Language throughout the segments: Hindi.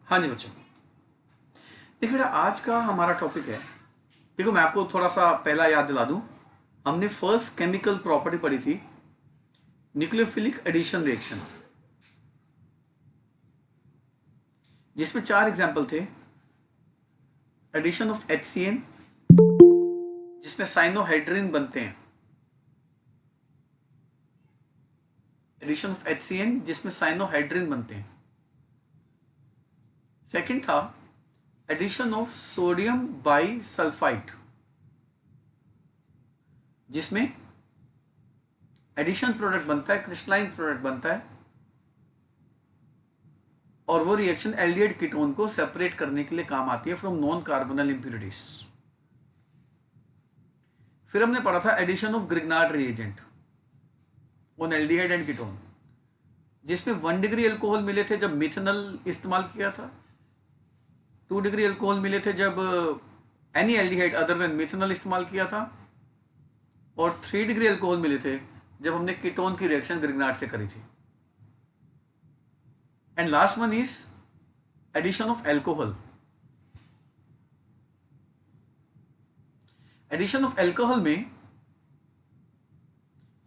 हाँ जी बच्चों, देखिए बेटा आज का हमारा टॉपिक है। देखो मैं आपको थोड़ा सा पहला याद दिला दूं। हमने फर्स्ट केमिकल प्रॉपर्टी पढ़ी थी, न्यूक्लियोफिलिक एडिशन रिएक्शन, जिसमें 4 एग्जाम्पल थे। एडिशन ऑफ HCN, जिसमें साइनोहाइड्रिन बनते हैं। एडिशन ऑफ HCN जिसमें साइनोहाइड्रिन बनते हैं। सेकंड था addition of sodium bisulphite, जिसमें एडिशन प्रोडक्ट बनता है, क्रिस्टलाइन प्रोडक्ट बनता है, और वो रिएक्शन एल्डिहाइड कीटोन को सेपरेट करने के लिए काम आती है फ्रॉम नॉन कार्बोनल इंप्यूरिटीज। फिर हमने पढ़ा था addition of Grignard reagent on aldehyde and ketone, जिसमें 1 डिग्री अल्कोहल मिले थे जब मिथेनॉल इस्तेमाल किया था, 2 डिग्री अल्कोहल मिले थे जब any aldehyde other than methanol इस्तेमाल किया था, और 3 डिग्री अल्कोहल मिले थे जब हमने कीटोन की रिएक्शन ग्रिग्नार्ड से करी थी। And last one is addition of alcohol. Addition of alcohol में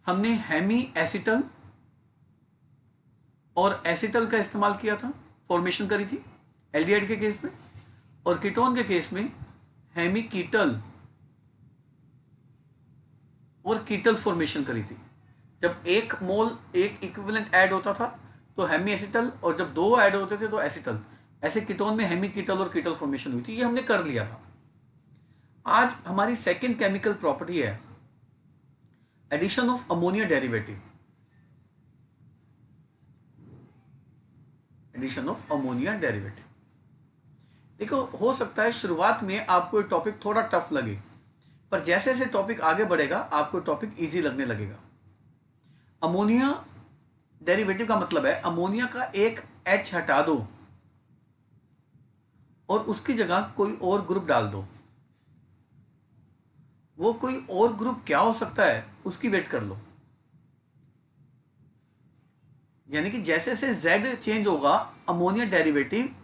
हमने हेमी एसिटल और एसिटल का इस्तेमाल किया था, फॉर्मेशन करी थी एल्डिहाइड के केस में, और कीटोन के केस में हेमी कीटल और कीटल फॉर्मेशन करी थी। जब 1 मोल एक इक्विवेलेंट ऐड होता था तो हेमी एसिटल, और जब 2 ऐड होते थे तो एसिटल। ऐसे कीटोन में हेमी कीटल और कीटल फॉर्मेशन हुई थी, ये हमने कर लिया था। आज हमारी सेकेंड केमिकल प्रॉपर्टी है addition of ammonia derivative. Addition of ammonia derivative. देखो हो सकता है शुरुआत में आपको टॉपिक थोड़ा टफ लगे, पर जैसे जैसे टॉपिक आगे बढ़ेगा आपको टॉपिक इजी लगने लगेगा। अमोनिया डेरिवेटिव का मतलब है अमोनिया का एक H हटा दो और उसकी जगह कोई और ग्रुप डाल दो। वो कोई और ग्रुप क्या हो सकता है उसकी वेट कर लो। यानी कि जैसे जैसे Z चेंज होगा अमोनिया डेरिवेटिव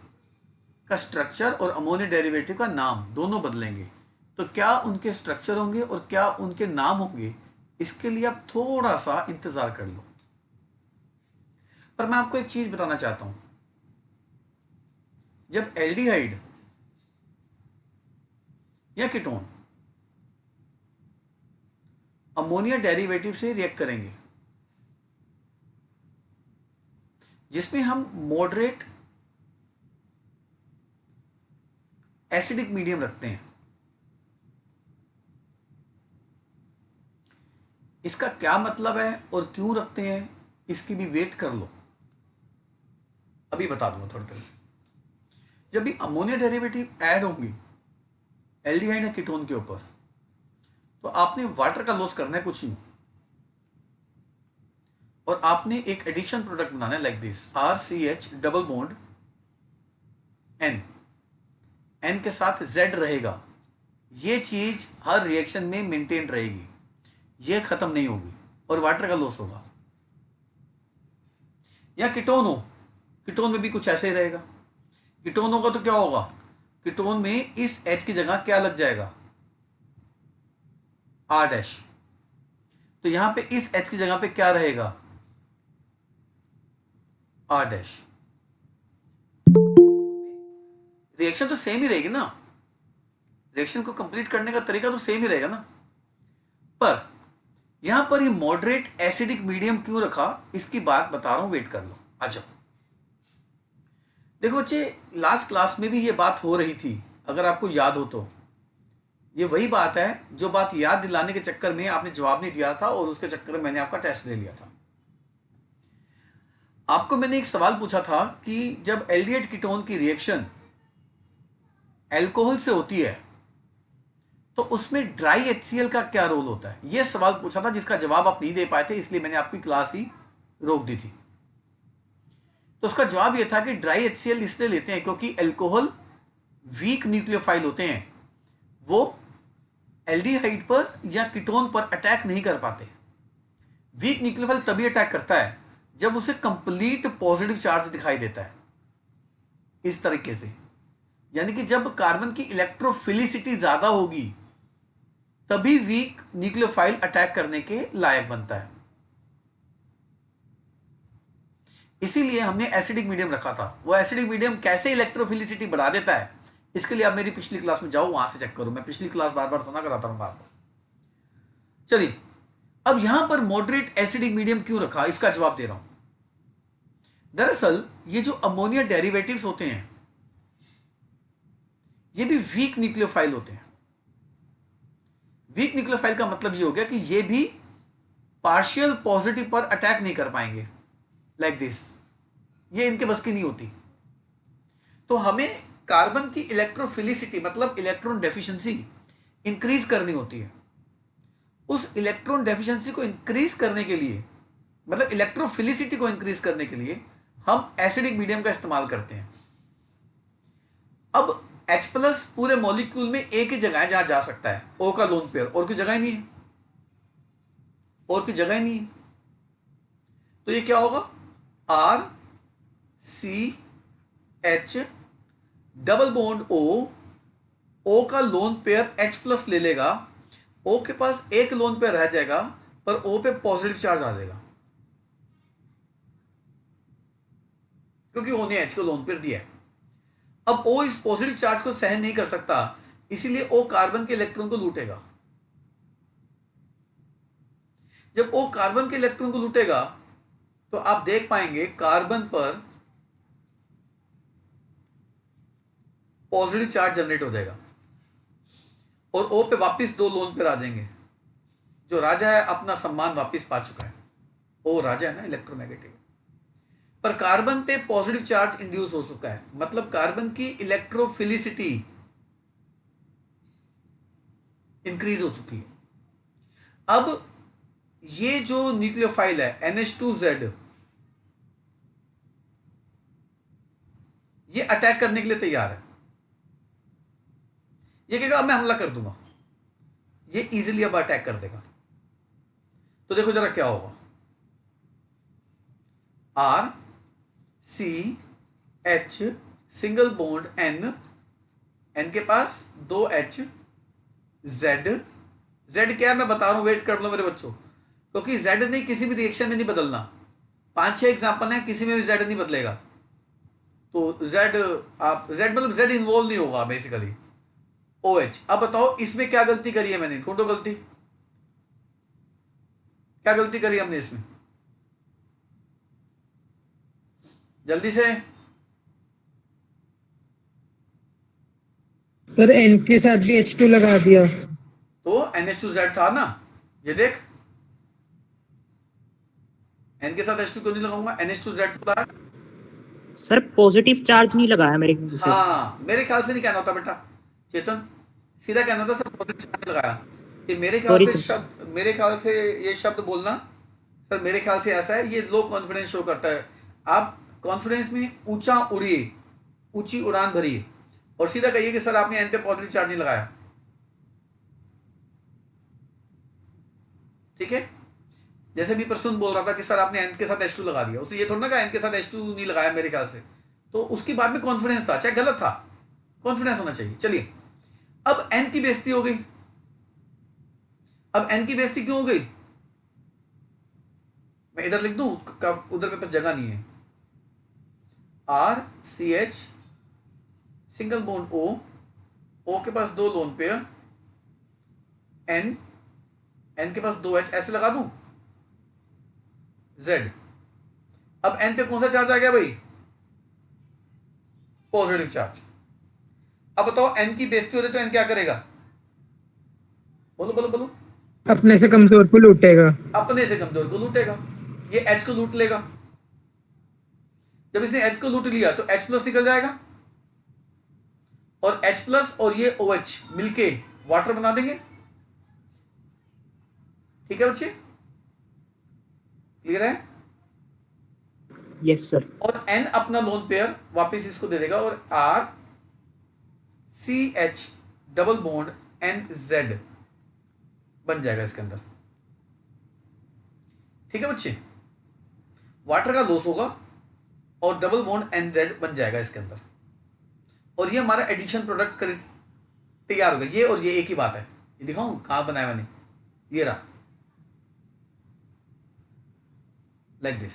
का स्ट्रक्चर और अमोनिया डेरिवेटिव का नाम दोनों बदलेंगे। तो क्या उनके स्ट्रक्चर होंगे और क्या उनके नाम होंगे, इसके लिए आप थोड़ा सा इंतजार कर लो। पर मैं आपको एक चीज बताना चाहता हूं, जब एल्डिहाइड या कीटोन अमोनिया डेरिवेटिव से रिएक्ट करेंगे, जिसमें हम मॉडरेट एसिडिक मीडियम रखते हैं, इसका क्या मतलब है और क्यों रखते हैं इसकी भी वेट कर लो, अभी बता दूंगा थोड़ी देर। जब भी अमोनिया डेरिवेटिव ऐड होंगी एल्डिहाइड या कीटोन के ऊपर, तो आपने वाटर का लॉस करना है कुछ नहीं, और आपने एक एडिशन प्रोडक्ट बनाना है like this RCH double bond N, N के साथ Z रहेगा। ये चीज हर रिएक्शन में मेंटेन रहेगी, ये खत्म नहीं होगी, और वाटर का लॉस होगा। या कीटोन हो, कीटोन में भी कुछ ऐसे ही रहेगा। कीटोन होगा तो क्या होगा, कीटोन में इस H की जगह क्या लग जाएगा, R डैश। तो यहां पे इस H की जगह पे क्या रहेगा, R डैश। रिएक्शन तो सेम ही रहेगी ना, रिएक्शन को कंप्लीट करने का तरीका तो सेम ही रहेगा ना। पर यहां पर ये मॉडरेट एसिडिक मीडियम क्यों रखा, इसकी बात बता रहा हूं, वेट कर लो, आ जाओ। देखो बच्चे, लास्ट क्लास में भी ये बात हो रही थी, अगर आपको याद हो तो। ये वही बात है जो बात याद दिलाने के चक्कर में आपने जवाब नहीं दिया था, और उसके चक्कर में मैंने आपका टेस्ट ले लिया था। आपको मैंने एक सवाल पूछा था कि जब एल्डिहाइड कीटोन की रिएक्शन अल्कोहल से होती है तो उसमें ड्राई HCl का क्या रोल होता है, यह सवाल पूछा था, जिसका जवाब आप नहीं दे पाए थे, इसलिए मैंने आपकी क्लास ही रोक दी थी। तो उसका जवाब यह था कि ड्राई HCl इसलिए लेते हैं क्योंकि अल्कोहल वीक न्यूक्लियोफाइल होते हैं, वो एल्डिहाइड पर या कीटोन पर अटैक नहीं कर पाते। वीक न्यूक्लियोफाइल तभी अटैक करता है जब उसे कंप्लीट पॉजिटिव चार्ज दिखाई देता है। इस तरीके से, यानी कि जब कार्बन की इलेक्ट्रोफिलिसिटी ज्यादा होगी तभी वीक न्यूक्लियोफाइल अटैक करने के लायक बनता है। इसीलिए हमने एसिडिक मीडियम रखा था। वो एसिडिक मीडियम कैसे इलेक्ट्रोफिलिसिटी बढ़ा देता है, इसके लिए आप मेरी पिछली क्लास में जाओ, वहां से चेक करो। मैं पिछली क्लास बार बार तो ना कराता हूं आपको। चलिए, अब यहां पर मॉडरेट एसिडिक मीडियम क्यों रखा, इसका जवाब दे रहा हूं। दरअसल ये जो अमोनिया डेरिवेटिव्स होते हैं ये भी वीक न्यूक्लियोफाइल होते हैं। वीक न्यूक्लियोफाइल का मतलब ये हो गया कि ये भी पार्शियल पॉजिटिव पर अटैक नहीं कर पाएंगे लाइक दिस, ये इनके बस की नहीं होती। तो हमें कार्बन की इलेक्ट्रोफिलिसिटी मतलब इलेक्ट्रॉन डेफिशिएंसी इंक्रीज करनी होती है। उस इलेक्ट्रॉन डेफिशिएंसी को इंक्रीज करने के लिए, मतलब इलेक्ट्रोफिलिसिटी को इंक्रीज करने के लिए हम एसिडिक मीडियम का इस्तेमाल करते हैं। अब H प्लस पूरे मॉलिक्यूल में एक ही जगह है जहां जा सकता है, O का लोन पेयर, और कोई जगह ही नहीं है, और कोई जगह ही नहीं है। तो ये क्या होगा, R C H double bond O का लोन पेयर H प्लस ले लेगा, O के पास एक लोन पेयर रह जाएगा पर O पे पॉजिटिव चार्ज आ जाएगा क्योंकि O ने H को लोन पेयर दिया है। अब O इस पॉजिटिव चार्ज को सहन नहीं कर सकता, इसीलिए O कार्बन के इलेक्ट्रॉन को लूटेगा। जब O कार्बन के इलेक्ट्रॉन को लूटेगा तो आप देख पाएंगे कार्बन पर पॉजिटिव चार्ज जनरेट हो जाएगा और O पे वापस दो लोन पेयर आ जाएंगे। जो राजा है अपना सम्मान वापस पा चुका है, O राजा है ना, इलेक्ट्रोनेगेटिव। पर कार्बन पे पॉजिटिव चार्ज इंड्यूस हो चुका है, मतलब कार्बन की इलेक्ट्रोफिलिसिटी इंक्रीज हो चुकी है। अब ये जो न्यूक्लियोफाइल है NH2Z, ये अटैक करने के लिए तैयार है। ये कहेगा अब मैं हमला कर दूंगा, ये इजीली अब अटैक कर देगा। तो देखो जरा क्या होगा, R C H single bond N के पास दो H, Z क्या है मैं बता रहा हूं, वेट कर लो मेरे बच्चों, क्योंकि Z नहीं किसी भी रिएक्शन में नहीं बदलना। 5-6 एग्जांपल है, किसी में भी Z नहीं बदलेगा। तो Z आप Z मतलब Z इन्वॉल्व नहीं होगा बेसिकली, OH। अब बताओ इसमें क्या गलती करी है मैंने, ढूंढो गलती, क्या गलती करी हमने इसमें, जल्दी से। सर N के साथ भी H2 लगा दिया। तो NH2Z था ना, ये देख, N के साथ H2 क्यों नहीं लगाऊंगा, NH2Z तो था। सर पॉजिटिव चार्ज नहीं लगाया मेरे ख्याल से। हाँ मेरे ख्याल से नहीं कहना होता बेटा चेतन, सीधा कहना था सर पॉजिटिव चार्ज लगाया। ये मेरे ख्याल सॉरी से सर। शब्द, मेरे ख्याल से ये शब्द बोलना सर, मेरे ख्याल से ऐसा है, ये लो कॉन्फिडेंस शो करता है। आप कॉन्फिडेंस में ऊंचा उड़िए, ऊंची उड़ान भरिए और सीधा कहिए कि सर आपने एन पे पॉजिटिव चार्ज नहीं लगाया। ठीक है, जैसे भी प्रसून बोल रहा था कि सर आपने एन के साथ H2 लगा दिया, उसने ये थोड़ा ना कहा एन के साथ H2 नहीं लगाया मेरे ख्याल से, तो उसकी बात में कॉन्फिडेंस था, चाहे गलत था, कॉन्फिडेंस होना चाहिए। चलिए, अब एन की बेइज्जती हो गई। अब एन की बेइज्जती क्यों हो गई, मैं इधर लिख दूं, उधर पे जगह नहीं है। R C H single bond O के पास दो लोन पेयर, N के पास दो H, ऐसे लगा दूं, Z। अब N पे कौन सा चार्ज आ गया भाई, पॉजिटिव चार्ज। अब बताओ N की बेइज्जती हो रही तो N क्या करेगा, बोलो बोलो बोलो, अपने से कमजोर को लूटेगा। अपने से कमजोर को लूटेगा, ये H को लूट लेगा। जब इसने H को लूट लिया तो H प्लस निकल जाएगा और H प्लस और ये OH मिलके वाटर बना देंगे। ठीक है बच्चे, क्लियर है। Yes sir. और N अपना लोन पेयर वापस इसको दे देगा और R C H double bond NZ बन जाएगा इसके अंदर। ठीक है बच्चे, वाटर का लॉस होगा और डबल बॉन्ड NZ बन जाएगा इसके अंदर। और ये हमारा एडिशन प्रोडक्ट तैयार हो गया। ये और ये एक ही बात है। ये दिखाऊं कहाँ बनाया मैंने, ये रहा, लाइक दिस।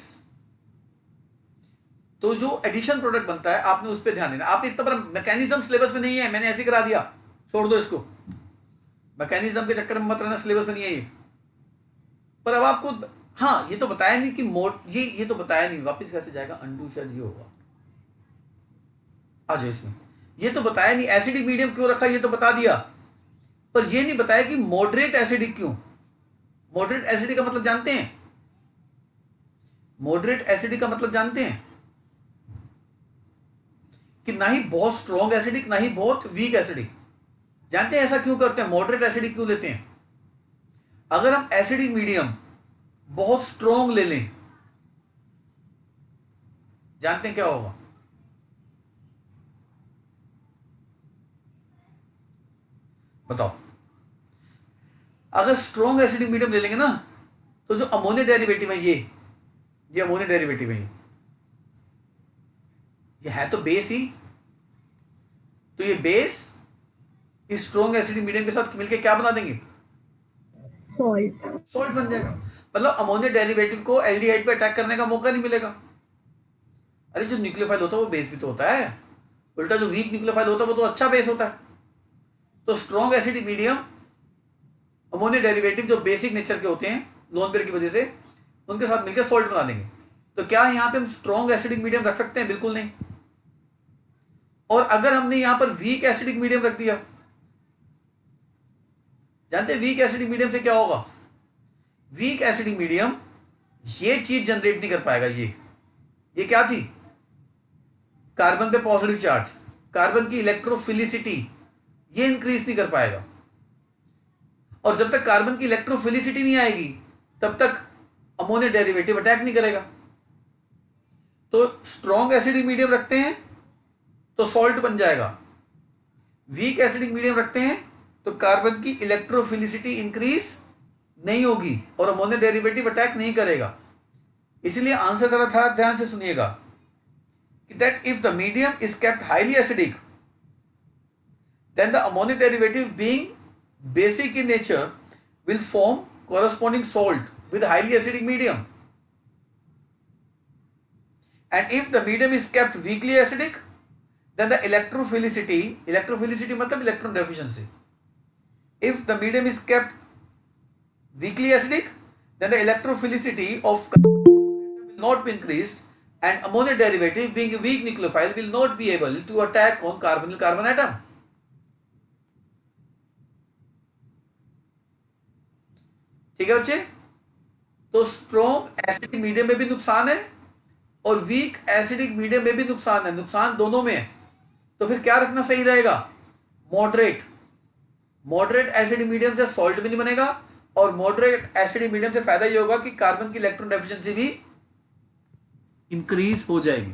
तो जो एडिशन प्रोडक्ट बनता है आपने उस पर ध्यान देना। आपने इतना बड़ा मैकेनिज्म सिलेबस में नहीं है, मैंने ऐसे करा दिया, छोड़ दो इसको, मैकेनिज्म के चक्कर में मत रहना, सिलेबस में नहीं है ये। पर अब आपको हाँ ये तो बताया नहीं कि ये तो बताया नहीं, वापस कैसे जाएगा, अंडू शायद ये होगा, आ जाओ इसमें। ये तो बताया नहीं एसिडिक मीडियम क्यों रखा, ये तो बता दिया, पर ये नहीं बताया कि मॉडरेट एसिडिक क्यों। मॉडरेट एसिडिक का मतलब जानते हैं? मॉडरेट एसिडिक का मतलब जानते हैं कि ना ही बहुत स्ट्रॉन्ग एसिडिक ना ही बहुत वीक एसिडिक। जानते हैं ऐसा क्यों करते हैं, मॉडरेट एसिडिक क्यों लेते हैं? अगर हम एसिडिक मीडियम बहुत स्ट्रॉन्ग ले लें, जानते हैं क्या होगा? बताओ। अगर स्ट्रॉन्ग एसिडिक मीडियम ले लेंगे ना, तो जो अमोनिया डेरिवेटिव है ये अमोनिया डेरिवेटिव है, ये है तो बेस ही, तो ये बेस इस स्ट्रॉन्ग एसिडिक मीडियम के साथ मिलकर क्या बना देंगे? सॉल्ट बन जाएगा। मतलब अमोनिया डेरिवेटिव को एल्डिहाइड पे अटैक करने का मौका नहीं मिलेगा। अरे जो न्यूक्लियोफाइल होता है वो बेस भी तो होता है, उल्टा जो वीक न्यूक्लियोफाइल होता है वो तो अच्छा बेस होता है। तो strong acidic medium ammonia derivative जो बेसिक नेचर के होते हैं लोन पेयर की वजह से, उनके साथ मिलकर सॉल्ट बना देंगे। तो क्या यहां पे हम स्ट्रॉन्ग एसिडिक मीडियम रख सकते हैं? बिल्कुल नहीं। और अगर हमने यहां पर वीक एसिडिक मीडियम रख दिया, जानते हैं वीक एसिडिक मीडियम से क्या होगा? वीक एसिडिक मीडियम ये चीज जनरेट नहीं कर पाएगा। ये क्या थी? कार्बन पे पॉजिटिव चार्ज, कार्बन की इलेक्ट्रोफिलिसिटी, ये इंक्रीज नहीं कर पाएगा। और जब तक कार्बन की इलेक्ट्रोफिलिसिटी नहीं आएगी तब तक अमोनिया डेरिवेटिव अटैक नहीं करेगा। तो स्ट्रॉन्ग एसिडिक मीडियम रखते हैं तो सॉल्ट बन जाएगा, वीक एसिडिक मीडियम रखते हैं तो कार्बन की इलेक्ट्रोफिलिसिटी इंक्रीज नहीं होगी और अमोनिया डेरिवेटिव अटैक नहीं करेगा। इसलिए आंसर जरा था, ध्यान से सुनिएगा, कि that if the medium is kept highly acidic, then the ammonia derivative being basic in nature will form corresponding salt with highly acidic medium. And if the medium is kept weakly acidic, then the electrophilicity मतलब electron deficiency. If the medium is kept weakly acidic, then the electrophilicity of will not be increased, and ammonia derivative being a weak nucleophile will not be able to attack on carbonyl carbon atom. ठीक है बच्चे? तो स्ट्रॉन्ग एसिडिक मीडियम में भी नुकसान है और वीक एसिडिक मीडियम में भी नुकसान है, नुकसान दोनों में है। तो फिर क्या रखना सही रहेगा? मॉडरेट एसिडिक मीडियम से सॉल्ट भी नहीं बनेगा और मॉडरेट एसिडिक मीडियम से फायदा ये होगा कि कार्बन की इलेक्ट्रॉन डेफिशिएंसी भी इंक्रीज हो जाएगी।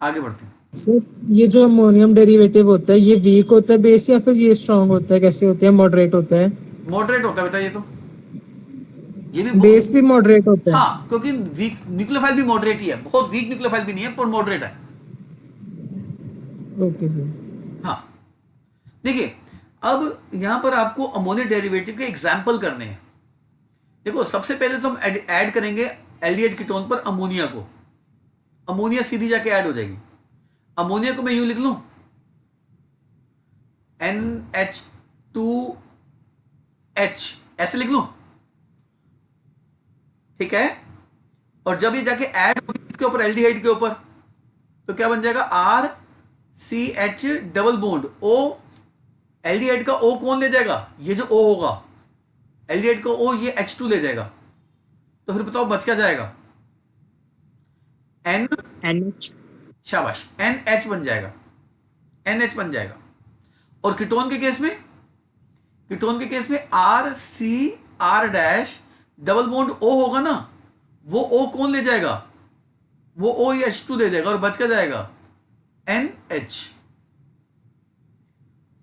आगे बढ़ते हैं। सर ये जो अमोनियम डेरिवेटिव होता है ये वीक होता है बेस या फिर ये स्ट्रांग होता है, कैसे होता है? मॉडरेट होता है? मॉडरेट होता है बेटा, ये भी बेस भी मॉडरेट होता है? हाँ, क्योंकि वीक न्यूक्लियोफाइल भी मॉडरेट ही है, बहुत वीक न्यूक्लियोफाइल भी नहीं है पर मॉडरेट है। Okay sir. हाँ देखिए, अब यहां पर आपको अमोनिया डेरिवेटिव के एग्जाम्पल करने हैं। देखो सबसे पहले तो हम ऐड करेंगे एल्डिहाइड कीटोन पर अमोनिया को, अमोनिया सीधी जाके ऐड हो जाएगी। अमोनिया को मैं यूं लिख लूं NH2H, ऐसे लिख लूं, ठीक है? और जब ये जाके ऐड होगी इसके ऊपर एल्डिहाइड के ऊपर तो क्या बन जाएगा? RCH double bond O। Aldehyde का O कौन ले जाएगा? ये जो O होगा एल्डिहाइड का O, ये H2 ले जाएगा। तो फिर बताओ बच क्या जाएगा? NH। शाबाश, NH बन जाएगा, NH बन जाएगा। और कीटोन के केस में, कीटोन के केस में RCR dash double bond O होगा ना, वो O कौन ले जाएगा? वो O या H2 ले जाएगा और बच क्या जाएगा? NH।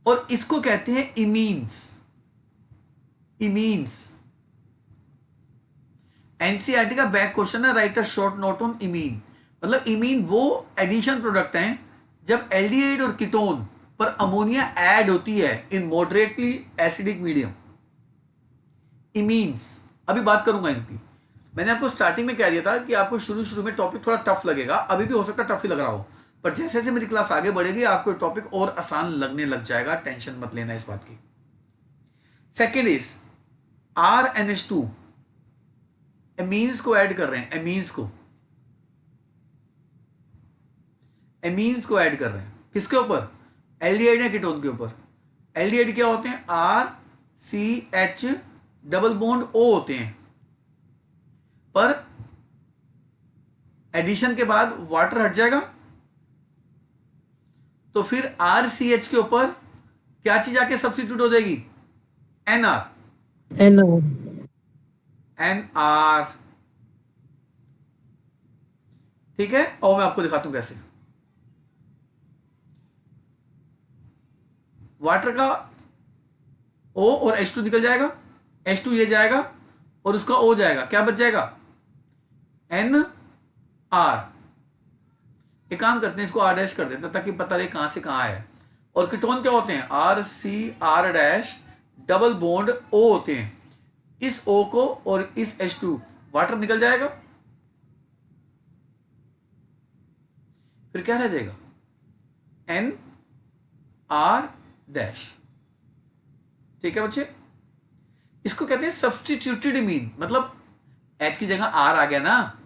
और इसको कहते हैं इमीन्स। इमीन्स एनसीईआरटी का बैक क्वेश्चन है, right a short note on imine. मतलब इमीन वो एडिशन प्रोडक्ट हैं जब एल्डिहाइड और कीटोन पर अमोनिया ऐड होती है इन मॉडरेटली एसिडिक मीडियम, इमीन्स, अभी बात करूंगा इनकी। मैंने आपको स्टार्टिंग में कह दिया था कि आपको शुरू में टॉपिक थोड़ा टफ लगेगा, अभी भी हो सकता है टफ ही लग रहा हो, पर जैसे जैसे मेरी क्लास आगे बढ़ेगी आपको टॉपिक और आसान लगने लग जाएगा, टेंशन मत लेना इस बात की। सेकेंड इज RNH2, एमीन्स को ऐड कर रहे हैं, एमीन्स को ऐड कर रहे हैं किसके ऊपर? एल्डिहाइड या कीटोन के ऊपर। एल्डिहाइड क्या होते हैं? RCH डबल बॉन्ड O होते हैं, पर एडिशन के बाद वाटर हट जाएगा तो फिर RCH के ऊपर क्या चीज आके सब्स्टिट्यूट हो जाएगी? NR। NR, ठीक है। और मैं आपको दिखाता हूं कैसे। वाटर का O और H2 निकल जाएगा, H2 ये जाएगा और उसका O जाएगा, क्या बच जाएगा? NR। एक काम करते हैं, इसको R डैश कर देते हैं ताकि पता रहे कहां से कहां है। और कीटोन क्या होते हैं? RCR dash double bond O होते हैं। इस O को और इस H2 वाटर निकल जाएगा, फिर क्या रह जाएगा? NR dash. ठीक है बच्चे, इसको कहते हैं सब्स्टिट्यूटेड इमीन, मतलब H की जगह R आ गया ना,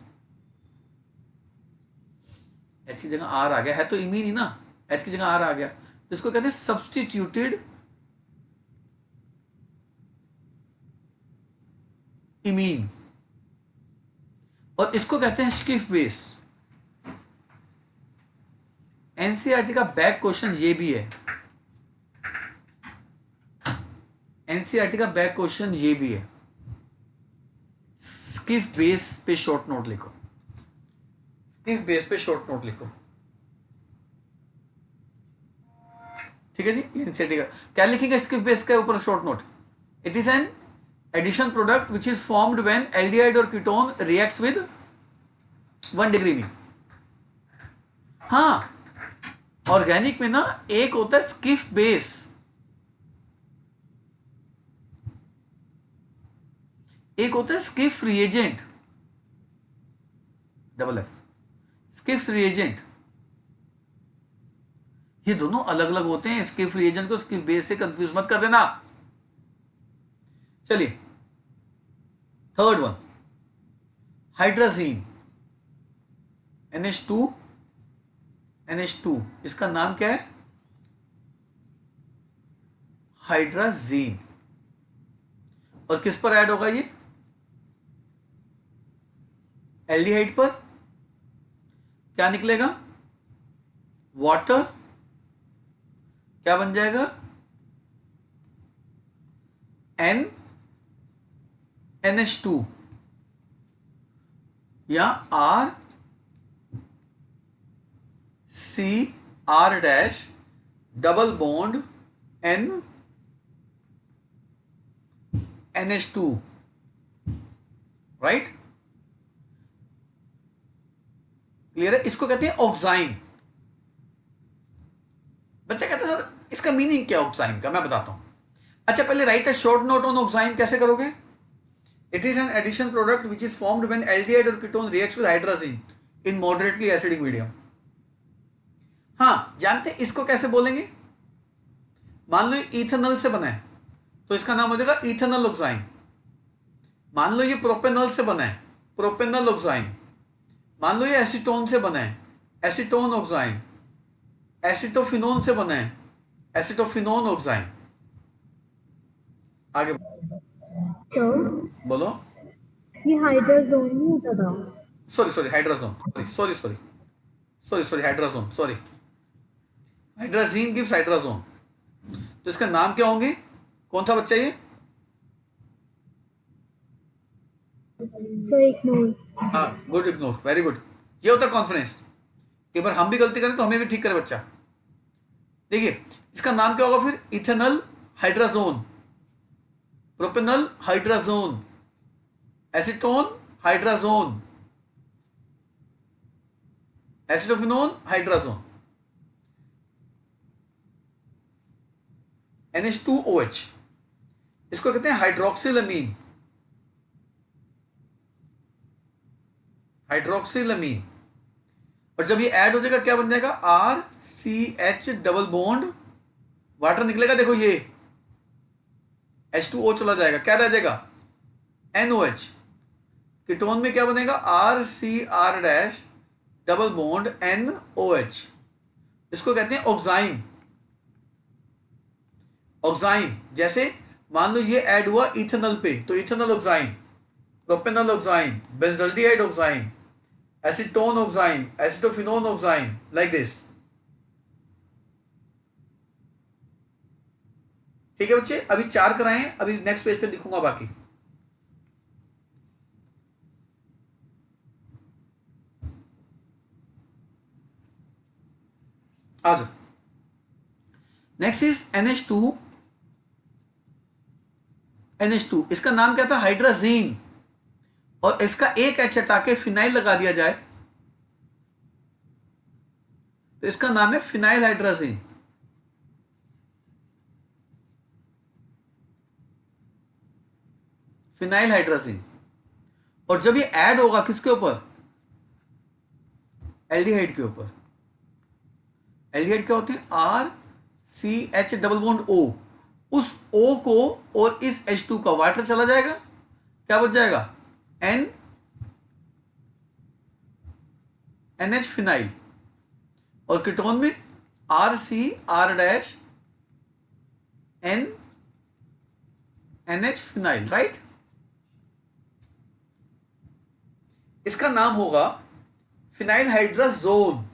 H की जगह R आ गया है तो इमीन ही ना, H की जगह R आ गया तो इसको कहते हैं सब्स्टिट्यूटेड इमीन, और इसको कहते हैं स्किफ बेस। एनसीईआरटी का बैक क्वेश्चन ये भी है, एनसीईआरटी का बैक क्वेश्चन ये भी है। स्किफ बेस पे शॉर्ट नोट लिखो, स्किफ बेस पे शॉर्ट नोट लिखो, ठीक है जी। एनसीईआरटी का क्या लिखेंगे स्किफ बेस के ऊपर short note? It is an addition product which is formed when aldehyde और कीटोन रिएक्ट्स विद 1 डिग्री में। हाँ, ऑर्गेनिक में ना एक होता है स्किफ बेस, एक होता है Schiff reagent, double F, Schiff reagent. ये दोनों अलग अलग होते हैं, स्किफ रिएजेंट को स्किफ बेस से कंफ्यूज मत कर देना। चलिए थर्ड वन, हाइड्राजीन, NH2, इसका नाम क्या है? हाइड्राजीन। और किस पर ऐड होगा ये? एल्डिहाइड पर। क्या निकलेगा? वाटर, क्या बन जाएगा? NH2 या RCR dash double bond NH2, right? Clear है? इसको कहते हैं ऑक्साइन। बच्चा कहते हैं सर इसका मीनिंग क्या है ऑक्साइन का, मैं बताता हूं। अच्छा पहले write a short note on oxime, कैसे करोगे? It is an addition product which is formed when aldehyde और ketone reacts with hydrazine in moderately acidic medium. हाँ जानते हैं इसको कैसे बोलेंगे? मान लो ये इथेनॉल से बना है तो इसका नाम हो जाएगा इथेनॉल ऑक्साइन। मान लो ये प्रोपेनॉल से बना है, प्रोपेनॉल ऑक्साइन। मान लो ये एसीटोन से बना है, एसीटोन ऑक्साइन। एसिटोफिनोन से बना है, एसिटोफिनोन ऑक्साइन। आगे तो बोलो। ये हाइड्रोजोन नहीं होता था? Sorry hydrazone, sorry hydrazone, sorry. Hydrazine gives hydrazone, तो इसका नाम क्या होंगे? कौन था बच्चा ये? So ignore. हाँ गुड, इग्नोर, वेरी गुड। ये होता है कॉन्फिडेंस। एक बार हम भी गलती करें तो हमें भी ठीक करे बच्चा। देखिए इसका नाम क्या होगा फिर? Ethanol hydrazone, propanol hydrazone, acetone hydrazone, acetophenone hydrazone. NH2OH, इसको कहते हैं हाइड्रोक्सिलमीन। हाइड्रोक्सिलमीन। और जब ये ऐड हो जाएगा क्या बन जाएगा? RCH डबल बॉन्ड, वाटर निकलेगा, देखो ये H2O चला जाएगा, क्या रह जाएगा? NOH। कीटोन में क्या बनेगा? RCR dash double bond NOH, इसको कहते हैं ऑक्साइम। ऑक्साइम, जैसे मान लो ये ऐड हुआ इथेनॉल पे, तो ethanol oxime, propanol oxime, benzaldehyde oxime, acetone oxime, acetophenone oxime, like this. ठीक है बच्चे, अभी 4 कराएं, अभी नेक्स्ट पेज पे दिखूंगा बाकी। आ जाओ। नेक्स्ट इज NH2, इसका नाम क्या था? हाइड्राजीन। और इसका एक एच हटा के फिनाइल लगा दिया जाए तो इसका नाम है फिनाइल हाइड्राजीन। Phenyl hydrazine. और जब ये ऐड होगा किसके ऊपर? एल्डिहाइड के ऊपर। एल्डिहाइड क्या होते हैं? RCH डबल बॉन्ड O, उस O को और इस H2 का वाटर चला जाएगा, क्या बच जाएगा? NH phenyl. और कीटोन में RCR dash NH phenyl, right. इसका नाम होगा फिनाइल हाइड्राजोन।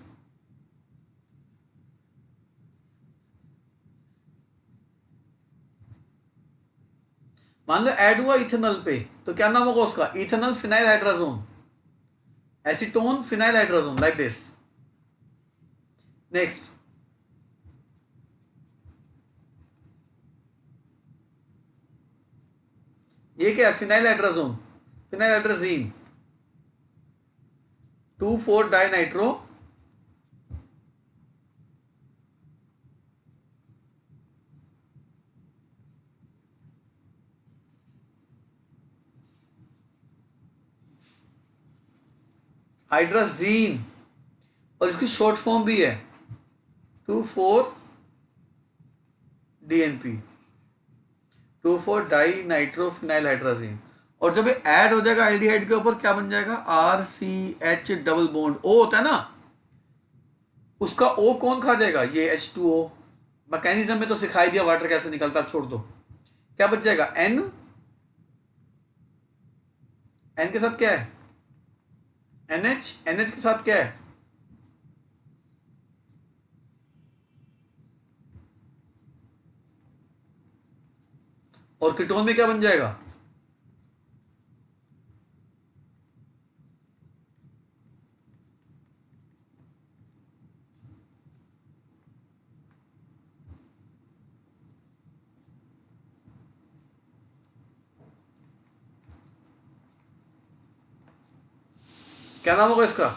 मान लो ऐड हुआ इथेनॉल पे, तो क्या नाम होगा उसका? Ethanol phenyl hydrazone, acetone phenyl hydrazone, like this. Next, ये क्या है? Phenyl hydrazone, phenyl hydrazine, 2,4 dinitro hydrazine. और इसकी शॉर्ट फॉर्म भी है 2,4-DNP, 2,4 die nitro phenyl hydrazine. और जब ये ऐड हो जाएगा एल्डिहाइड के ऊपर, क्या बन जाएगा? RCH डबल बॉन्ड O होता है ना, उसका O कौन खा जाएगा? ये H2O। मैकेनिज्म में तो सिखाई दिया वाटर कैसे निकलता, छोड़ दो। क्या बच जाएगा? N के साथ क्या है? NH के साथ क्या है? और कीटोन में क्या बन जाएगा? क्या नाम होगा इसका?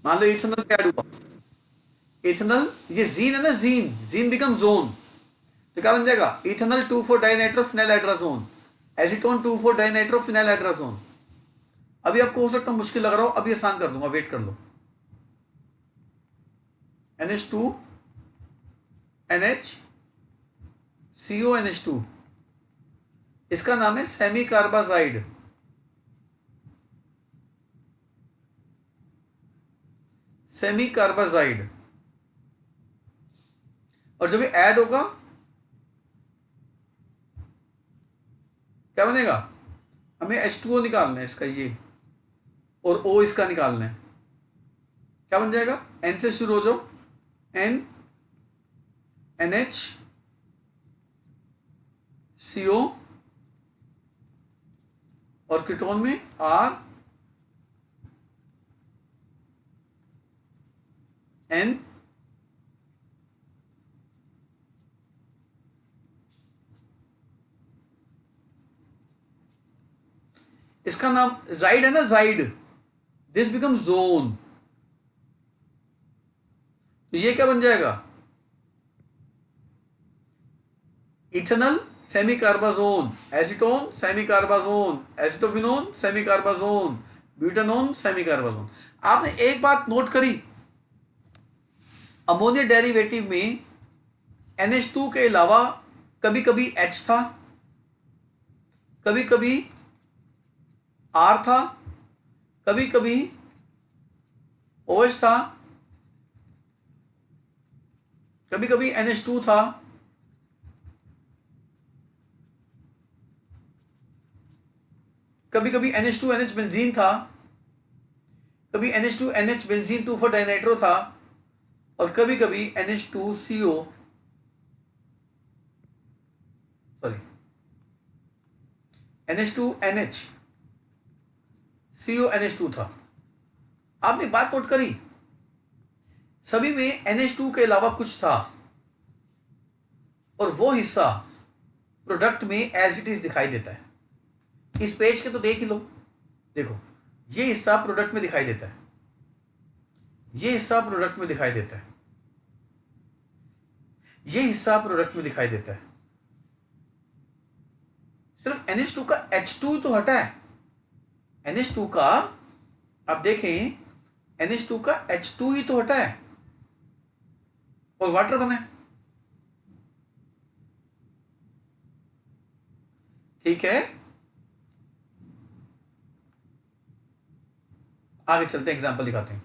मान लो इथेनॉल क्या ऐड हुआ? इथेनॉल, ये जीन है ना, जीन बिकम जोन, तो क्या बन जाएगा? Ethanol 2,4 dinitro phenyl hydrazone, acetone 2,4 dinitro phenyl hydrazone. अभी आपको हो सकता है मुश्किल लग रहा हो, अभी आसान कर दूंगा, वेट कर लो। NH2 NH CONH2, इसका नाम है सेमी कार्बाजाइड। Semi carbazide. और जब ये ऐड होगा क्या बनेगा? हमें H2O निकालना है इसका, ये, और O इसका निकालना है। क्या बन जाएगा? N से शुरू हो जाओ, N NH CO, और कीटोन में R N इसका नाम जाइड है ना, जाइड। This become zone. तो ये क्या बन जाएगा? Ethanal semicarbazone, acetone semicarbazone, acetophenone semicarbazone, butanone semicarbazone. आपने एक बात नोट करी, अमोनिया डेरिवेटिव में NH2 के अलावा कभी कभी H था, कभी कभी R था, कभी कभी OH था, कभी कभी NH2 था, कभी कभी NH2NH बेंजीन था, कभी NH2NH बेंजीन 2,4 डाइनाइट्रो था, और कभी कभी NH2CO सॉरी NH2NH CONH2 था। आपने बात नोट करी, सभी में NH2 के अलावा कुछ था, और वो हिस्सा प्रोडक्ट में एज इट इज दिखाई देता है। इस पेज के तो देख ही लो, देखो ये हिस्सा प्रोडक्ट में दिखाई देता है, ये हिस्सा प्रोडक्ट में दिखाई देता है, ये हिस्सा प्रोडक्ट में दिखाई देता है। सिर्फ NH2 का H2 तो हटा है, NH2 का आप देखें NH2 का H2 ही तो हटा है और वाटर बना है। ठीक है, आगे चलते हैं, एग्जांपल दिखाते हैं।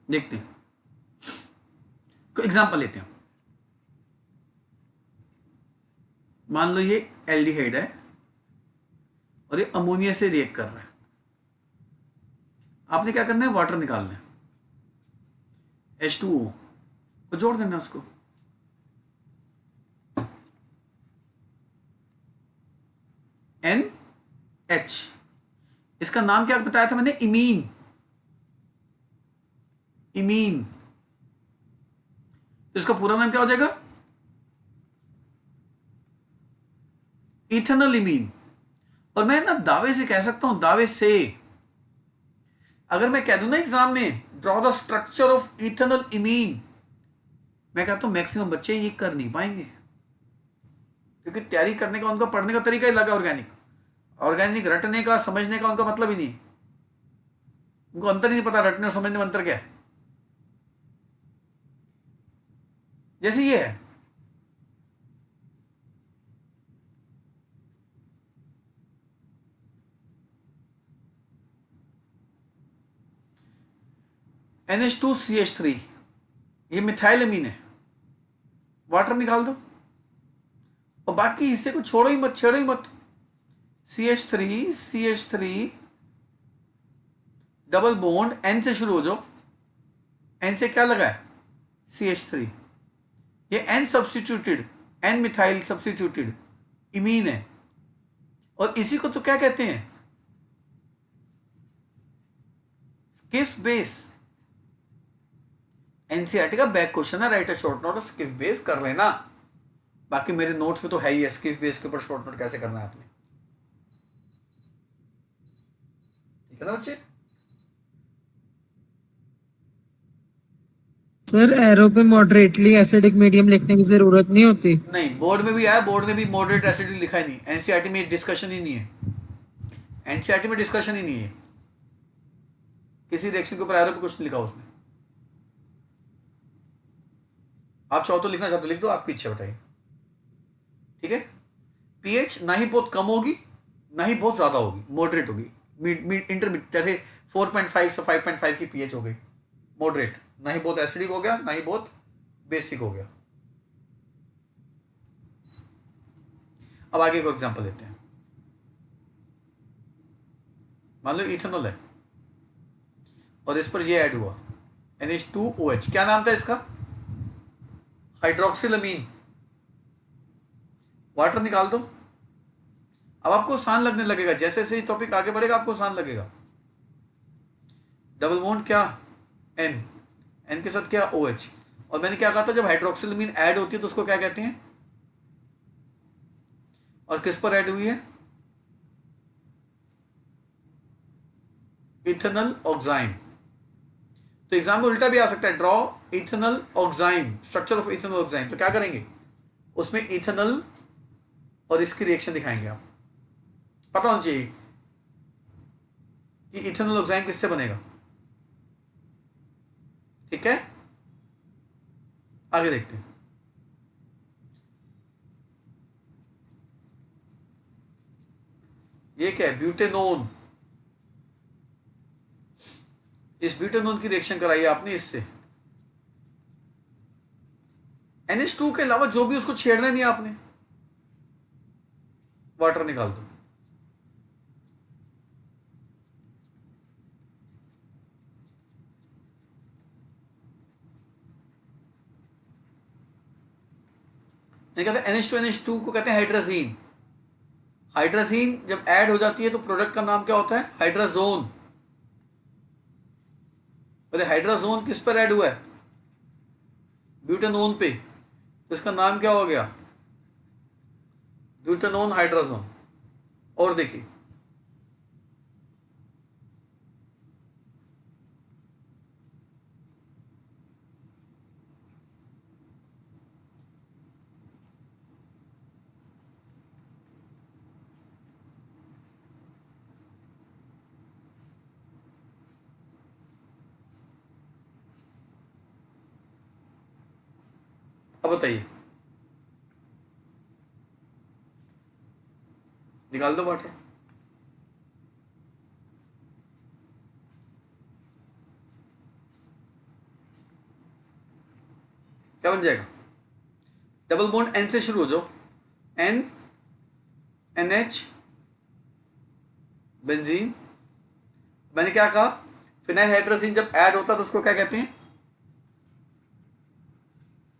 देखते हैं, कोई एग्जांपल लेते हैं। मान लो ये एल्डिहाइड है और ये अमोनिया से रिएक्ट कर रहा है। आपने क्या करना है, वाटर निकालना है, H2O को जोड़ देना उसको। NH, इसका नाम क्या बताया था मैंने, इमीन। इमीन, तो इसका पूरा नाम क्या हो जाएगा, इथेनल इमीन। और मैं ना दावे से कह सकता हूं, दावे से अगर मैं कह दूं ना एग्जाम में, draw the structure of ethanal imine, मैं कहता हूं मैक्सिमम बच्चे ये कर नहीं पाएंगे, क्योंकि तैयारी करने का उनका, पढ़ने का तरीका ही लगा ऑर्गेनिक रटने का, समझने का उनका मतलब ही नहीं, उनको अंतर ही नहीं पता, रटने और समझने में अंतर क्या है। जैसे ये है, NH2CH3, ये मिथाइल अमीन है, वाटर निकाल दो और बाकी हिस्से को छोड़ो ही मत, छेड़ो ही मत। CH3 डबल बॉन्ड N से शुरू हो जाओ, N से क्या लगा है, CH3, ये N substituted, N methyl substituted imine है, और इसी को तो क्या कहते हैं, स्किफ बेस। एनसीईआरटी का बैक क्वेश्चन है, right a short note Schiff base कर लेना। बाकी मेरे नोट्स में तो है ही, स्किफ बेस के ऊपर शॉर्ट नोट कैसे करना है आपने, ठीक है ना बच्चे। सर एरो पे मॉडरेटली एसिडिक मीडियम लिखने की जरूरत नहीं होती। नहीं, बोर्ड में भी आया, बोर्ड ने भी मॉडरेट एसिडिक लिखा ही नहीं, एनसीईआरटी में डिस्कशन ही नहीं है, एनसीईआरटी में डिस्कशन ही नहीं है, किसी रिएक्शन के ऊपर एरो पे कुछ लिखा उसने। आप चाहो तो लिखना चाहते हो लिख दो, आपकी इच्छा बताइए, ठीक है। पीएच ना ही बहुत कम होगी ना ही बहुत ज्यादा होगी, मॉडरेट होगी, इंटरमीडिएट, जैसे 4.5 से 5.5 की पीएच हो गई, मॉडरेट, ना ही बहुत एसिडिक हो गया ना ही बहुत बेसिक हो गया। अब आगे को एग्जांपल लेते हैं। मान लो इथेनॉल है और इस पर ये ऐड हुआ NH2OH, क्या नाम था इसका, हाइड्रोक्सिलमीन। वाटर निकाल दो। अब आपको आसान लगने लगेगा, जैसे जैसे टॉपिक आगे बढ़ेगा आपको आसान लगेगा। डबल बॉन्ड क्या, N के साथ क्या, OH। और मैंने क्या कहा था, जब हाइड्रोक्सिलमीन ऐड होती है तो उसको क्या कहते हैं, और किस पर ऐड हुई है, इथेनल ऑक्साइम। तो एग्जाम में उल्टा भी आ सकता है, draw ethanal oxime, structure of ethanal oxime. तो क्या करेंगे, उसमें इथेनल और इसकी रिएक्शन दिखाएंगे। आप पता होना चाहिए कि इथेनल ऑक्साइम किससे बनेगा। ठीक है, आगे देखते हैं। ये क्या है, ब्यूटेनोन। इस ब्यूटेनोन की रिएक्शन कराई आपने इससे। NH2 के अलावा जो भी उसको छेड़ना नहीं आपने, वाटर निकाल दो। ये कहते हैं NH2 को कहते हैं हाइड्राजीन। हाइड्राजीन जब ऐड हो जाती है तो प्रोडक्ट का नाम क्या होता है, हाइड्राजोन। बोले हाइड्राजोन किस पर ऐड हुआ है, ब्यूटेनोन पे, तो इसका नाम क्या हो गया, ब्यूटेनोन हाइड्राजोन। और देखिए अब बताइए, निकाल दो वाटर। क्या बन जाएगा, डबल बॉन्ड N से शुरू हो जाओ, N NH बेंजीन। मैंने क्या कहा, फिनाइल हाइड्रोजन जब ऐड होता है तो उसको क्या कहते हैं,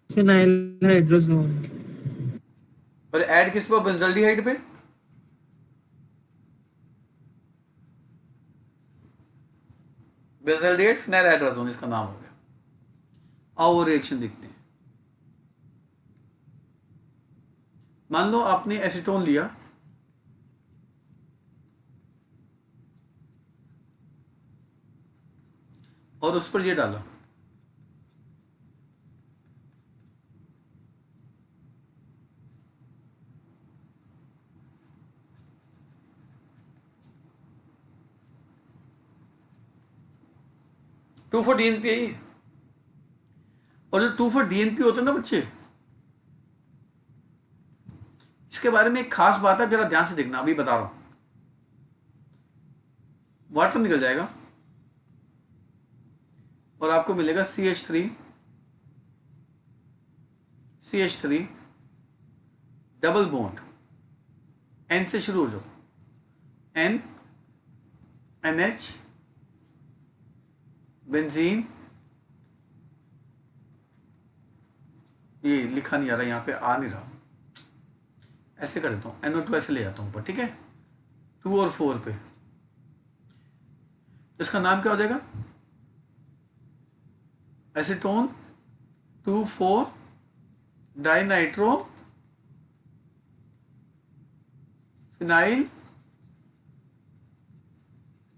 फिनाइल हाइड्रोजोन। और ऐड किस पे, बेंजल्डिहाइड पे। बेंजल्डिहाइड फिनाइल हाइड्रोजन इसका नाम हो गया। आओ वो रिएक्शन देखते हैं। मान लो आपने एसीटोन लिया, और उस पर ये डाला, टू फॉर DNP है ये। और जो 2 फॉर DNP होते हैं ना बच्चे, इसके बारे में एक खास बात है, जरा ध्यान से देखना, अभी बता रहा हूं। वाटर निकल जाएगा और आपको मिलेगा CH3 डबल बॉन्ड, N से शुरू हो जाओ, N NH बेंजीन। ये लिखा नहीं आ रहा, यहां पे आ नहीं रहा, ऐसे कर देता हूं, NO2 ऐसे ले जाता हूं ऊपर। ठीक है, 2 और 4 पे, इसका नाम क्या हो जाएगा, एसीटोन 2,4 डाइनाइट्रो फिनाइल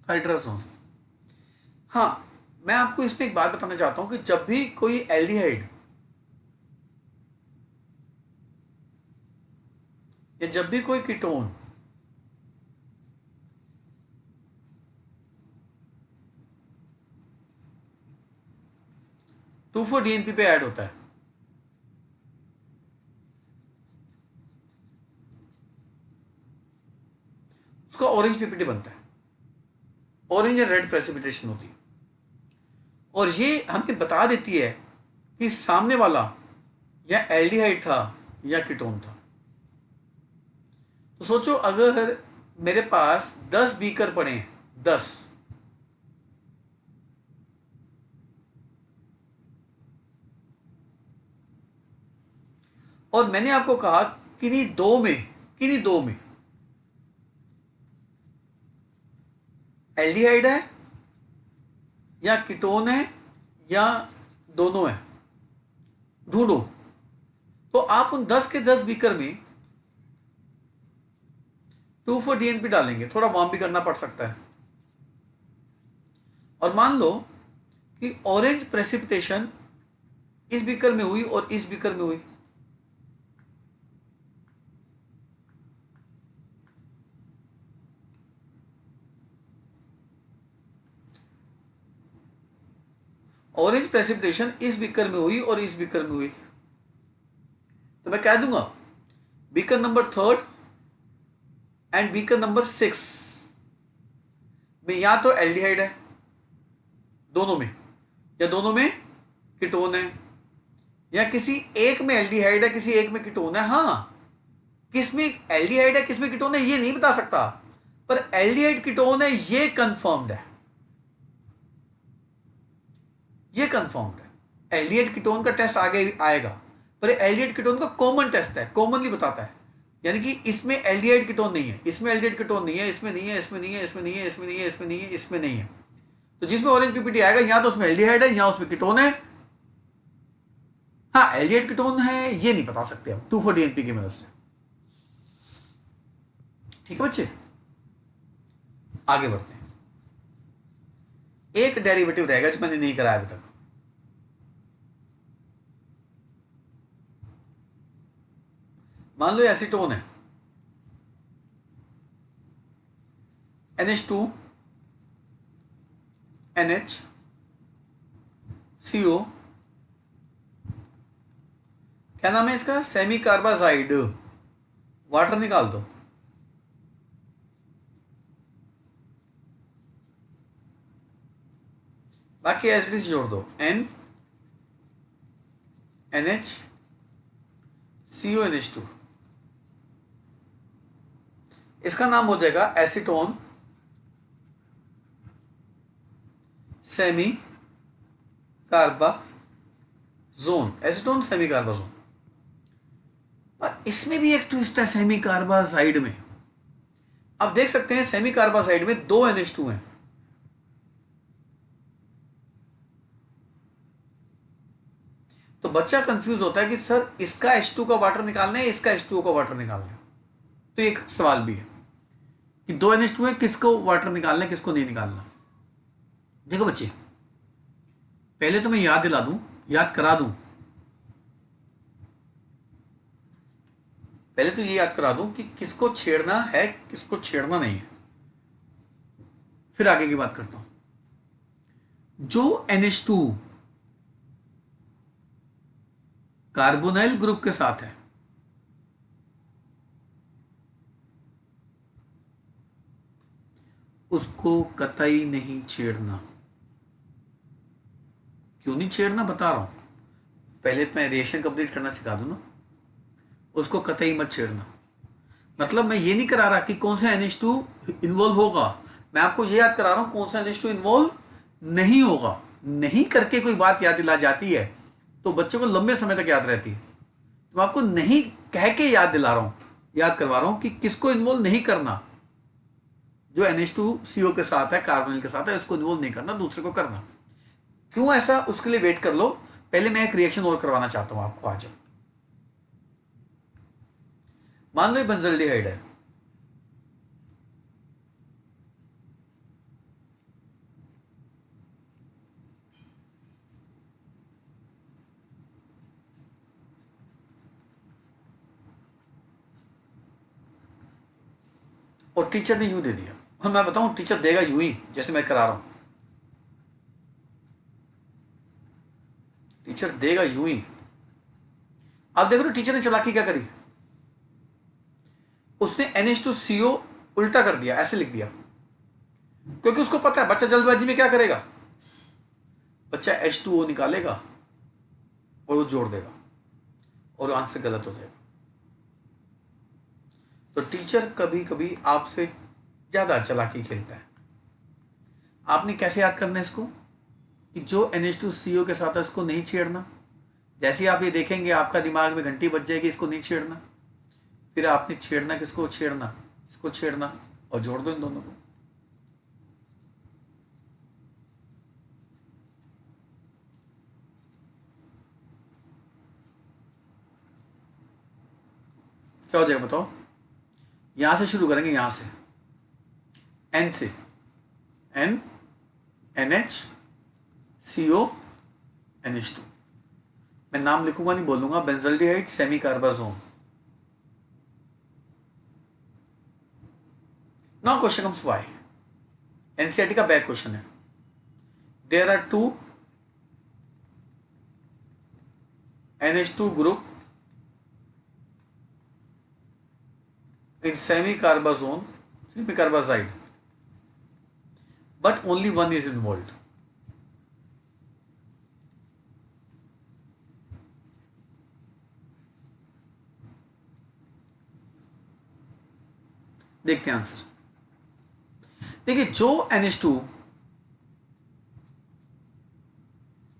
हाइड्रोजन। हाँ, मैं आपको इसमें एक बात बताना चाहता हूं कि जब भी कोई एल्डिहाइड या जब भी कोई कीटोन टू फोर DNP पे ऐड होता है, उसका ऑरेंज PPT बनता है, ऑरेंज या रेड प्रेसिपिटेशन होती है। और ये हमें बता देती है कि सामने वाला या एल्डिहाइड था या कीटोन था। तो सोचो, अगर मेरे पास 10 बीकर पड़े हैं, 10, और मैंने आपको कहा किन्हीं दो में एल्डिहाइड है या कीटोन है या दोनों है, ढूंढो। तो आप उन 10 के 10 बीकर में 2,4 DNP डालेंगे, थोड़ा वार्म भी करना पड़ सकता है। और मान लो कि ऑरेंज प्रेसिपिटेशन इस बीकर में हुई और इस बीकर में हुई, ऑरेंज प्रेसिपिटेशन इस बीकर में हुई और इस बीकर में हुई, तो मैं कह दूंगा beaker number 3 and beaker number 6 में या तो एल्डिहाइड है दोनों में, या दोनों में कीटोन है, या किसी एक में एल्डिहाइड है किसी एक में कीटोन है। हाँ, किस में एल्डिहाइड है किस में कीटोन है ये नहीं बता सकता, पर एल्डिहाइड कीटोन है ये कंफर्म्ड है, ये कंफर्म्ड है। एल्डिहाइड कीटोन का टेस्ट आगे आएगा, पर एल्डिहाइड कीटोन का कॉमन टेस्ट है, कॉमनली बताता है, यानी कि इसमें एल्डिहाइड कीटोन नहीं है, इसमें एल्डिहाइड कीटोन नहीं है, इसमें नहीं है, इसमें नहीं है, इसमें नहीं है, इसमें नहीं है, इसमें नहीं है, इसमें नहीं है। तो जिसमें ऑरेंज पीपीटी आएगा या तो उसमें एल्डिहाइड है या उसमें कीटोन है। हाँ, एल्डिहाइड कीटोन है ये नहीं बता सकते हम 2,4-DNP की मदद से। ठीक है बच्चे, आगे बढ़ते हैं। एक डेरिवेटिव रहेगा जो मैंने नहीं कराया अभी तक। मान लो एसीटोन है, NH2 NH CO, क्या नाम है इसका, सेमी कार्बाजाइड। वाटर निकाल दो, बाकी एसिड जोड़ दो, N NH CO NH2, इसका नाम हो जाएगा acetone semicarbazone, acetone semi कार्बाजोन। और इसमें भी एक ट्विस्ट है सेमी कार्बाजाइड में। आप देख सकते हैं सेमी कार्बाजाइड में 2 NH2 हैं, तो बच्चा कंफ्यूज होता है कि सर इसका H2 का वाटर निकालना है, इसका H2O का वाटर निकालना है। तो एक सवाल भी है कि 2 NH2 है, किसको वाटर निकालना है किसको नहीं निकालना। देखो बच्चे, पहले तो मैं याद दिला दूं, याद करा दूं, पहले तो ये याद करा दूं कि किसको छेड़ना है किसको छेड़ना नहीं है, फिर आगे की बात करता हूं। जो NH2 कार्बोनाइल ग्रुप के साथ है, उसको कतई नहीं छेड़ना। क्यों नहीं छेड़ना बता रहा हूं, पहले तो मैं रिएक्शन कंप्लीट करना सिखा दूं ना। उसको कतई मत छेड़ना, मतलब मैं ये नहीं करा रहा कि कौन सा NH2 इन्वॉल्व होगा, मैं आपको ये याद करा रहा हूं कौन सा NH2 इन्वॉल्व नहीं होगा। नहीं करके कोई बात याद दिला जाती है तो बच्चों को लंबे समय तक याद रहती है। तो मैं आपको नहीं कह के याद दिला रहा हूं, याद करवा रहा हूं कि किसको इन्वॉल्व नहीं करना। जो NH2CO के साथ है, कार्बोनिल के साथ है, उसको इन्वॉल्व नहीं करना, दूसरे को करना। क्यों ऐसा, उसके लिए वेट कर लो, पहले मैं एक रिएक्शन और करवाना चाहता हूं आपको आज। मान लो ये बेंजल्डिहाइड है, और टीचर ने यूं दे दिया, और मैं बताऊं टीचर देगा यूं ही जैसे मैं करा रहा हूं, टीचर देगा यूं ही। आप देखो तो टीचर ने चालाकी क्या करी, उसने NH2CO उल्टा कर दिया, ऐसे लिख दिया, क्योंकि उसको पता है बच्चा जल्दबाजी में क्या करेगा, बच्चा H2O निकालेगा और वो जोड़ देगा और आंसर गलत हो जाएगा। तो टीचर कभी कभी आपसे ज्यादा चालाकी खेलता है। आपने कैसे याद करना है इसको, कि जो NH2CO के साथ है उसको नहीं छेड़ना। जैसे आप ये देखेंगे आपका दिमाग में घंटी बज जाएगी, इसको नहीं छेड़ना। फिर आपने छेड़ना किसको, छेड़ना इसको, छेड़ना और जोड़ दो इन दोनों को। क्या हो जाएगा बताओ। यहां से शुरू करेंगे, यहां से N से, N NH CO NH2। मैं नाम लिखूंगा नहीं, बोलूंगा benzaldehyde semicarbazone. Now question comes why. NCERT का बैक क्वेश्चन है। There are two NH2 group in semicarbazide, but only one is involved. देखते हैं आंसर। देखिए, जो NH2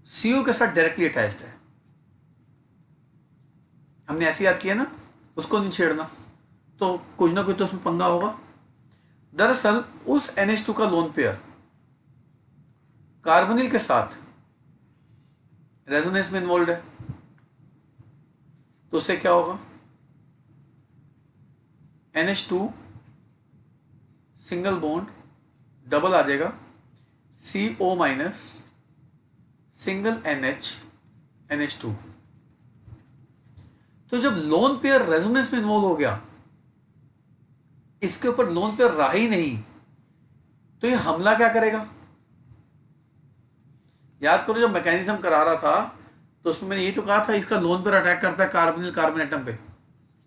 CO के साथ डायरेक्टली अटैच्ड है, हमने ऐसे याद किया ना, उसको नहीं छेड़ना, तो कुछ ना कुछ तो उसमें पंगा होगा। दरअसल उस NH2 का लोन पेयर कार्बोनिल के साथ रेजोनेंस में इन्वॉल्व है, तो उससे क्या होगा, NH2 सिंगल बॉन्ड डबल आ जाएगा, CO minus single NH NH2। तो जब लोन पेयर रेजोनेंस में इन्वॉल्व हो गया, इसके ऊपर लोन पेयर रहा ही नहीं, तो ये हमला क्या करेगा। याद करो, जब मैकेनिज्म करा रहा था तो उसमें मैंने ये तो कहा था, इसका लोन पेयर अटैक करता है कार्बोनिल कार्बन एटम पे,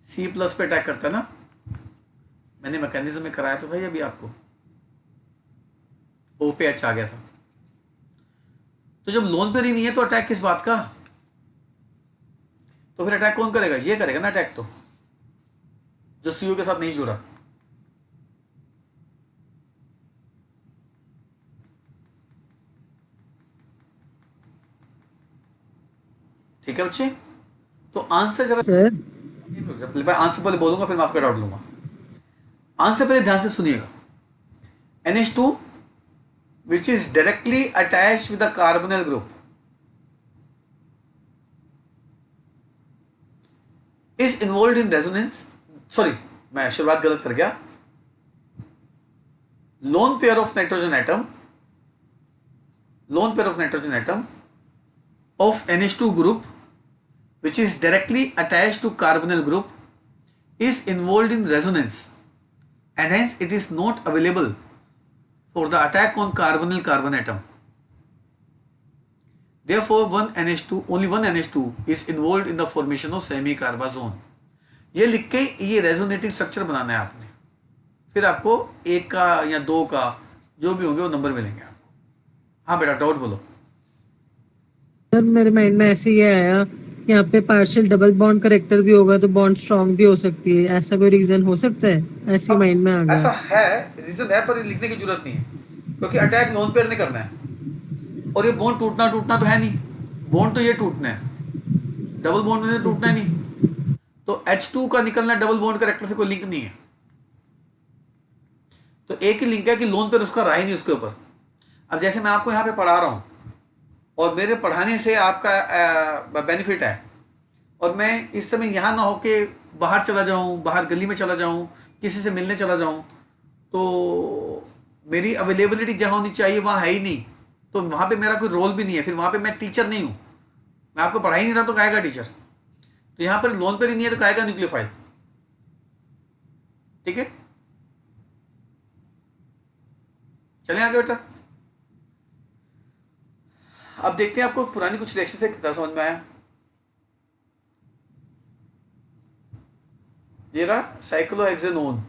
C+ पे अटैक करता है ना। मैंने मैकेनिज्म में कराया तो था ये भी आपको, O पे H आ गया था। तो जब लोन पेयर ही नहीं है तो अटैक किस बात का, तो फिर अटैक कौन करेगा, ये करेगा ना अटैक, तो जो CO के साथ नहीं जुड़ा। ठीक है बच्चे, तो आंसर जरा सर आंसर पहले बोलूंगा, फिर मैं आपका डाउट लूंगा। आंसर पहले ध्यान से सुनिएगा। NH2 which is directly attached with the carbonyl group is involved in resonance, sorry मैं शुरुआत गलत कर गया, lone pair of nitrogen atom of NH2 group which is directly attached to carbonyl group is involved in resonance, and hence it is not available for the attack on carbonyl carbon atom. Therefore, only one NH2 is involved in the formation of semicarbazone. ये लिख के ये रेजोनेटिंग स्ट्रक्चर बनाना है आपने, फिर आपको एक का या दो का जो भी होंगे वो नंबर मिलेंगे आपको। हाँ बेटा, डाउट बोलो। सर मेरे माइंड में ऐसे ही आया, यहाँ पे पार्शियल डबल बॉन्ड करेक्टर भी होगा तो बॉन्ड स्ट्रॉन्ग भी हो सकती है, ऐसा कोई रीजन हो सकता है, ऐसे माइंड में आ गया। ऐसा है, रीजन है, पर लिखने की जरूरत नहीं है, क्योंकि अटैक लोन पेयर नहीं करना है, और ये बॉन्ड टूटना तो है नहीं, बॉन्ड तो ये टूटना है, डबल बॉन्ड में टूटना है नहीं, तो H2 का निकलना डबल बॉन्ड करेक्टर से कोई लिंक नहीं है, तो एक ही लिंक है कि लोन पेयर उसका रहा ही नहीं उसके ऊपर। अब जैसे मैं आपको यहाँ पे पढ़ा रहा हूँ और मेरे पढ़ाने से आपका बेनिफिट है, और मैं इस समय यहाँ ना होके बाहर चला जाऊँ, बाहर गली में चला जाऊँ, किसी से मिलने चला जाऊँ, तो मेरी अवेलेबिलिटी जहाँ होनी चाहिए वहाँ है ही नहीं, तो वहाँ पे मेरा कोई रोल भी नहीं है, फिर वहाँ पे मैं टीचर नहीं हूँ, मैं आपको पढ़ा ही नहीं रहा तो कहेगा टीचर। तो यहाँ पर लोन पर ही नहीं है तो कहेगा न्यूक्लियोफाइल। ठीक है, चलें आगे बेटा। अब देखते हैं आपको पुरानी कुछ रिएक्शन से कितना समझ में आया। ये रहा साइक्लोहेक्सेनोन,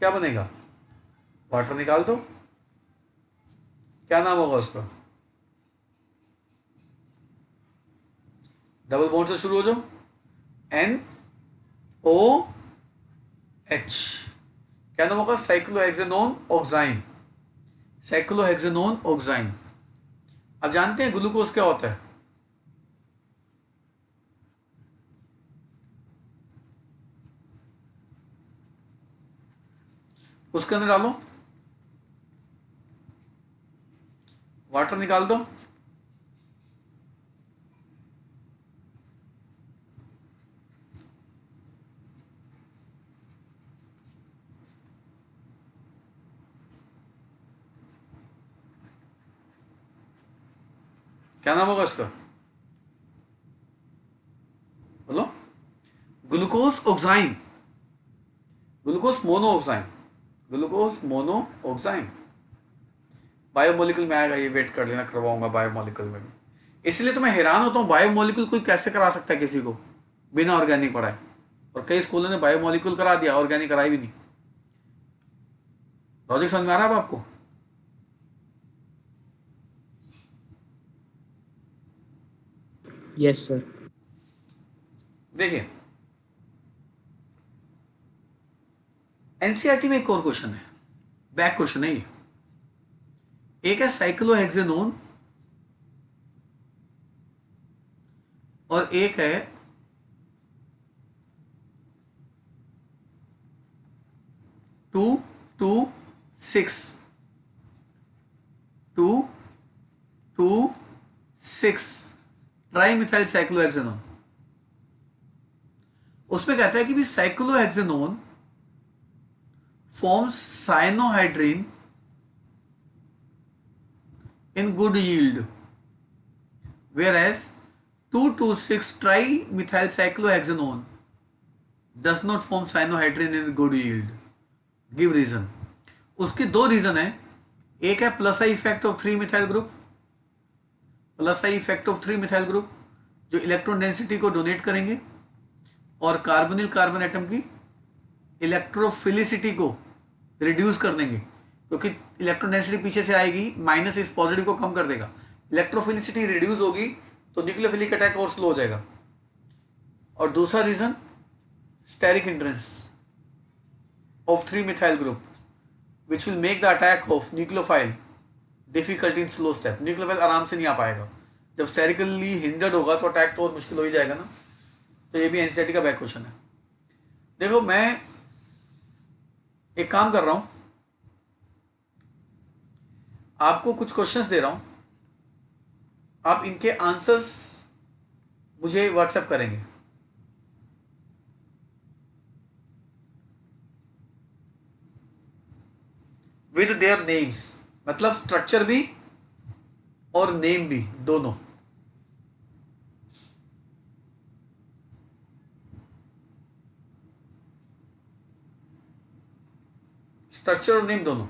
क्या बनेगा, वाटर निकाल दो, क्या नाम होगा उसका, डबल बॉन्ड से शुरू हो जाओ, NOH, क्या नाम होगा, साइक्लोहेक्सेनोन ऑक्साइन, साइक्लोहेक्सेनोन ऑक्साइन। अब जानते हैं ग्लूकोज क्या होता है, उसके अंदर डालो, वाटर निकाल दो, क्या नाम होगा इसका? बोलो। ग्लूकोज ऑक्साइन, ग्लूकोज मोनोऑक्साइन, ग्लूकोज मोनोऑक्साइन बायोमोलिक्यूल में आएगा, ये वेट कर लेना, करवाऊंगा बायोमोलिक्यूल में भी। इसलिए तो मैं हैरान होता हूँ, बायोमोलिक्यूल कोई कैसे करा सकता है किसी को बिना ऑर्गेनिक पढ़ाए, और कई स्कूलों ने बायोमोलिक्यूल करा दिया, ऑर्गेनिक कराई भी नहीं। लॉजिक समझ में आ रहा है अब आपको? Yes sir. देखिए एनसीईआरटी में एक और क्वेश्चन है, बैक क्वेश्चन है ये। एक है साइक्लोहेक्सेनोन और एक है two two six, two two six trimethyl cyclohexanone. उसमें कहता है कि भी cyclohexanone forms cyanohydrin in good yield, whereas 2,2,6 trimethyl does not form cyanohydrin in good yield. Give reason. उसके दो रीजन है, एक है plus I effect of 3 methyl group, plus I effect of 3 methyl group जो इलेक्ट्रॉन डेंसिटी को डोनेट करेंगे और कार्बोनिल कार्बन एटम की इलेक्ट्रोफिलिसिटी को रिड्यूस कर देंगे, क्योंकि इलेक्ट्रॉन डेंसिटी पीछे से आएगी, माइनस इस पॉजिटिव को कम कर देगा, इलेक्ट्रोफिलिसिटी रिड्यूस होगी तो न्यूक्लियोफिलिक अटैक और स्लो हो जाएगा। और दूसरा reason steric hindrance of 3 methyl group which will make the attack of nucleophile difficult in slow step. Nucleophile आराम से नहीं आ पाएगा, जब स्टेरिकली हिंडर्ड होगा तो अटैक तो और मुश्किल हो ही जाएगा ना। तो ये भी एनसीईआरटी का बैक क्वेश्चन है। देखो मैं एक काम कर रहा हूं, आपको कुछ क्वेश्चंस दे रहा हूं, आप इनके आंसर्स मुझे व्हाट्सएप करेंगे। विद देयर नेम्स, मतलब स्ट्रक्चर भी और नेम भी दोनों। स्ट्रक्चर और नेम दोनों।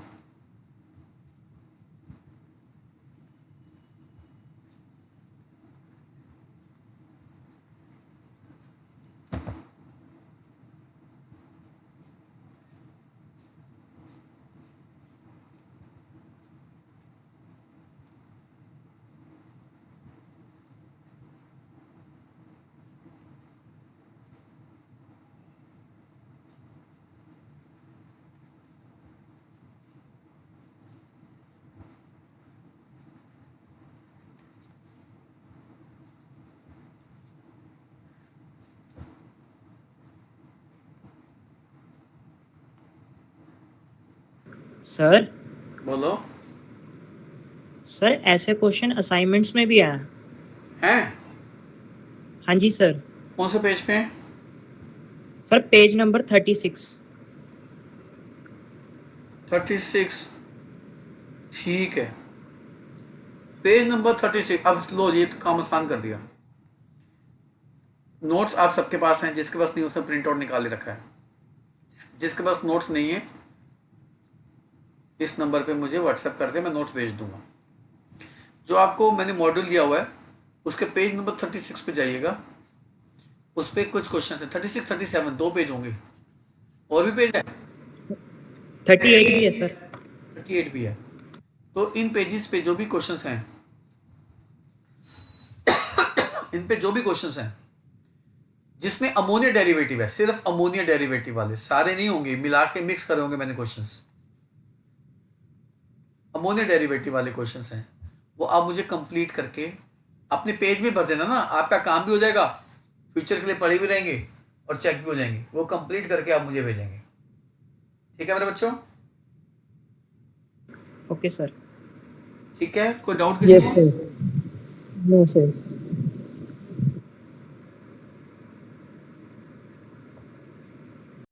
सर बोलो। सर ऐसे क्वेश्चन असाइनमेंट्स में भी आया। हैं? हाँ जी सर। कौन से पेज पे हैं? Sir page number 36। 36, ठीक है। Page number 36। अब लो, ये तो काम आसान कर दिया। नोट्स आप सबके पास हैं, जिसके पास नहीं उसने प्रिंट आउट निकाल रखा है। जिसके पास नोट्स नहीं है इस नंबर पे मुझे व्हाट्सएप कर दे, मैं नोट्स भेज दूंगा। जो आपको मैंने मॉड्यूल दिया हुआ है उसके पेज नंबर 36 पे जाइएगा, उस पर कुछ क्वेश्चन है। 36, 37 दो पेज होंगे, और भी पेज है, 38 भी है सर। 38 भी है। तो इन पेजेस पे जो भी क्वेश्चंस हैं इन पे जो भी क्वेश्चंस हैं जिसमें अमोनिया डेरिवेटिव है, सिर्फ अमोनिया डेरिवेटिव वाले, सारे नहीं होंगे, मिला के मिक्स करे होंगे मैंने क्वेश्चंस, अमोनिया डेरिवेटिव वाले क्वेश्चंस हैं, वो आप मुझे कंप्लीट करके अपने पेज में भर देना ना। आपका काम भी हो जाएगा, फ्यूचर के लिए पढ़े भी रहेंगे और चेक भी हो जाएंगे। वो कंप्लीट करके आप मुझे भेजेंगे, ठीक है मेरे बच्चों? Okay sir. ठीक है, कोई डाउट किसी यस को? सर। No sir.